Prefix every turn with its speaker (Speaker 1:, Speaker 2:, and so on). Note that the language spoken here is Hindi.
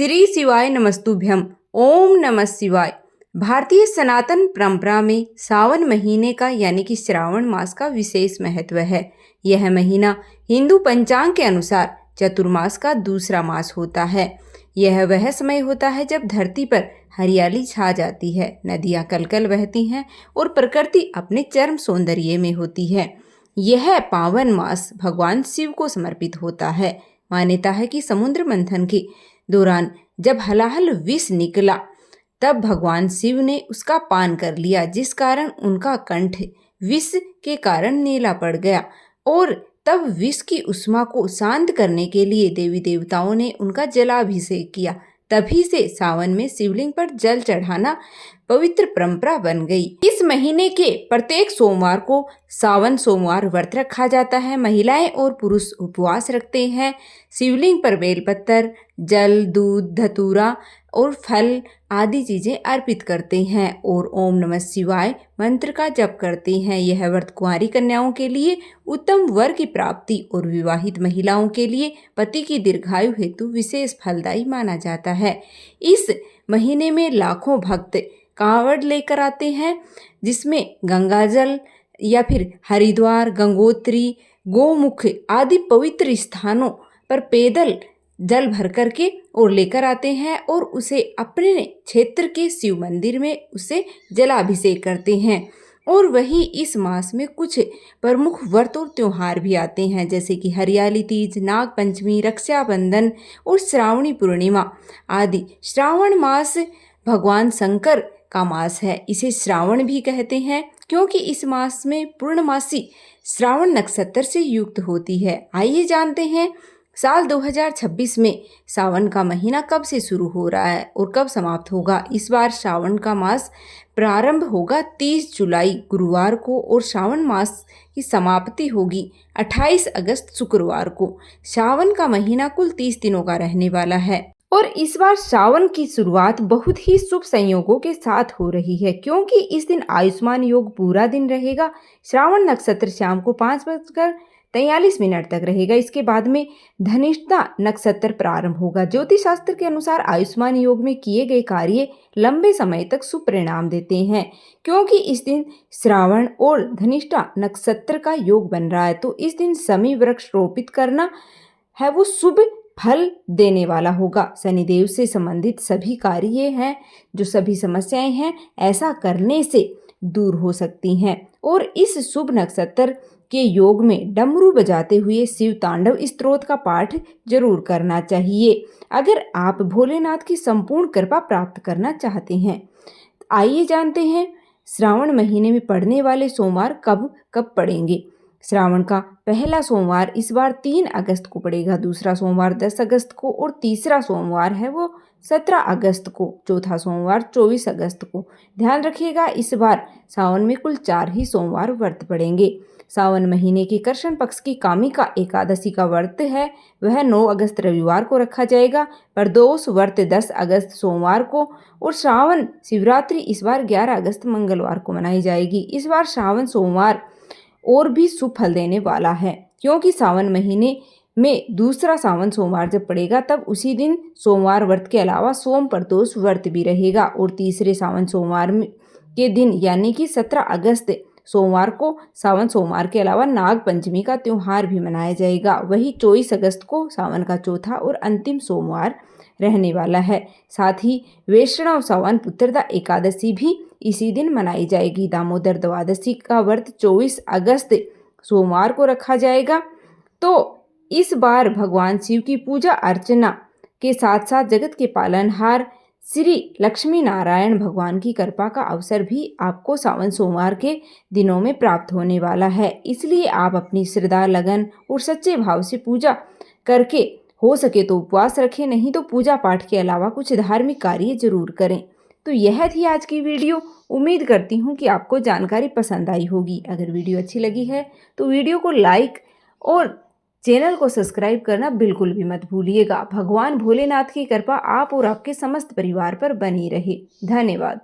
Speaker 1: श्री शिवाय नमस्तुभ्यम। ओम नमः शिवाय। भारतीय सनातन परंपरा में सावन महीने का यानी कि श्रावण मास का विशेष महत्व है। यह महीना हिंदू पंचांग के अनुसार चतुर्मास का दूसरा मास होता है। यह वह समय होता है जब धरती पर हरियाली छा जाती है, नदियाँ कलकल बहती हैं और प्रकृति अपने चरम सौंदर्य में होती है। यह पावन मास भगवान शिव को समर्पित होता है। मान्यता है कि समुद्र मंथन के दौरान जब हलाहल विष निकला तब भगवान शिव ने उसका पान कर लिया, जिस कारण उनका कंठ विष के कारण नीला पड़ गया और तब विष की उष्मा को शांत करने के लिए देवी देवताओं ने उनका जलाभिषेक किया। तभी से सावन में शिवलिंग पर जल चढ़ाना पवित्र परंपरा बन गई। इस महीने के प्रत्येक सोमवार को सावन सोमवार व्रत रखा जाता है। महिलाएं और पुरुष उपवास रखते हैं। शिवलिंग पर बेलपत्र, जल, दूध, धतूरा और फल आदि चीजें अर्पित करते हैं और ओम नमः शिवाय मंत्र का जप करते हैं। यह व्रत कुंवारी कन्याओं के लिए उत्तम वर की प्राप्ति और विवाहित महिलाओं के लिए पति की दीर्घायु हेतु विशेष फलदायी माना जाता है। इस महीने में लाखों भक्त कांवड़ लेकर आते हैं, जिसमें गंगाजल या फिर हरिद्वार, गंगोत्री, गोमुख आदि पवित्र स्थानों पर पैदल जल भर करके और लेकर आते हैं और उसे अपने क्षेत्र के शिव मंदिर में उसे जलाभिषेक करते हैं। और वहीं इस मास में कुछ प्रमुख व्रत और त्योहार भी आते हैं, जैसे कि हरियाली तीज, नाग पंचमी, रक्षाबंधन और श्रावणी पूर्णिमा आदि। श्रावण मास भगवान शंकर का मास है। इसे श्रावण भी कहते हैं क्योंकि इस मास में पूर्णमासी श्रावण नक्षत्र से युक्त होती है। आइए जानते हैं साल 2026 में सावन का महीना कब से शुरू हो रहा है और कब समाप्त होगा। इस बार सावन का मास प्रारंभ होगा 30 जुलाई गुरुवार को और सावन मास की समाप्ति होगी 28 अगस्त शुक्रवार को। सावन का महीना कुल 30 दिनों का रहने वाला है और इस बार सावन की शुरुआत बहुत ही शुभ संयोगों के साथ हो रही है, क्योंकि इस दिन आयुष्मान योग पूरा दिन रहेगा। श्रावण नक्षत्र शाम को 5:43 तक रहेगा। इसके बाद में धनिष्ठा नक्षत्र प्रारंभ होगा। ज्योतिष शास्त्र के अनुसार आयुष्मान योग में किए गए कार्य लंबे समय तक शुभ परिणाम देते हैं, क्योंकि इस दिन श्रावण और धनिष्ठा नक्षत्र का योग बन रहा है। तो इस दिन शमी वृक्ष रोपित करना है वो शुभ फल देने वाला होगा। शनिदेव से संबंधित सभी कार्य हैं, जो सभी समस्याएं हैं, ऐसा करने से दूर हो सकती हैं। और इस शुभ नक्षत्र के योग में डमरू बजाते हुए शिव तांडव स्तोत्र का पाठ जरूर करना चाहिए, अगर आप भोलेनाथ की संपूर्ण कृपा प्राप्त करना चाहते हैं। आइए जानते हैं श्रावण महीने में पड़ने वाले सोमवार कब कब पड़ेंगे। श्रावण का पहला सोमवार इस बार 3 अगस्त को पड़ेगा, दूसरा सोमवार 10 अगस्त को और तीसरा सोमवार है वो 17 अगस्त को, चौथा सोमवार 24 अगस्त को। ध्यान रखिएगा, इस बार सावन में कुल 4 ही सोमवार व्रत पड़ेंगे। सावन महीने के कृष्ण पक्ष की कामिका एकादशी का व्रत है वह 9 अगस्त रविवार को रखा जाएगा। प्रदोष व्रत 10 अगस्त सोमवार को और श्रावण शिवरात्रि इस बार 11 अगस्त मंगलवार को मनाई जाएगी। इस बार श्रावण सोमवार और भी शुभ फल देने वाला है, क्योंकि सावन महीने में दूसरा सावन सोमवार जब पड़ेगा तब उसी दिन सोमवार व्रत के अलावा सोम प्रदोष व्रत भी रहेगा और तीसरे सावन सोमवार के दिन यानी कि 17 अगस्त सोमवार को सावन सोमवार के अलावा नाग पंचमी का त्योहार भी मनाया जाएगा। वही 24 अगस्त को सावन का चौथा और अंतिम सोमवार रहने वाला है। साथ ही वैष्णव सावन पुत्रदा एकादशी भी इसी दिन मनाई जाएगी। दामोदर द्वादशी का व्रत 24 अगस्त सोमवार को रखा जाएगा। तो इस बार भगवान शिव की पूजा अर्चना के साथ साथ जगत के पालनहार श्री लक्ष्मी नारायण भगवान की कृपा का अवसर भी आपको सावन सोमवार के दिनों में प्राप्त होने वाला है। इसलिए आप अपनी श्रद्धा, लगन और सच्चे भाव से पूजा करके हो सके तो उपवास रखें, नहीं तो पूजा पाठ के अलावा कुछ धार्मिक कार्य जरूर करें। तो यह थी आज की वीडियो। उम्मीद करती हूँ कि आपको जानकारी पसंद आई होगी। अगर वीडियो अच्छी लगी है तो वीडियो को लाइक और चैनल को सब्सक्राइब करना बिल्कुल भी मत भूलिएगा। भगवान भोलेनाथ की कृपा आप और आपके समस्त परिवार पर बनी रहे। धन्यवाद।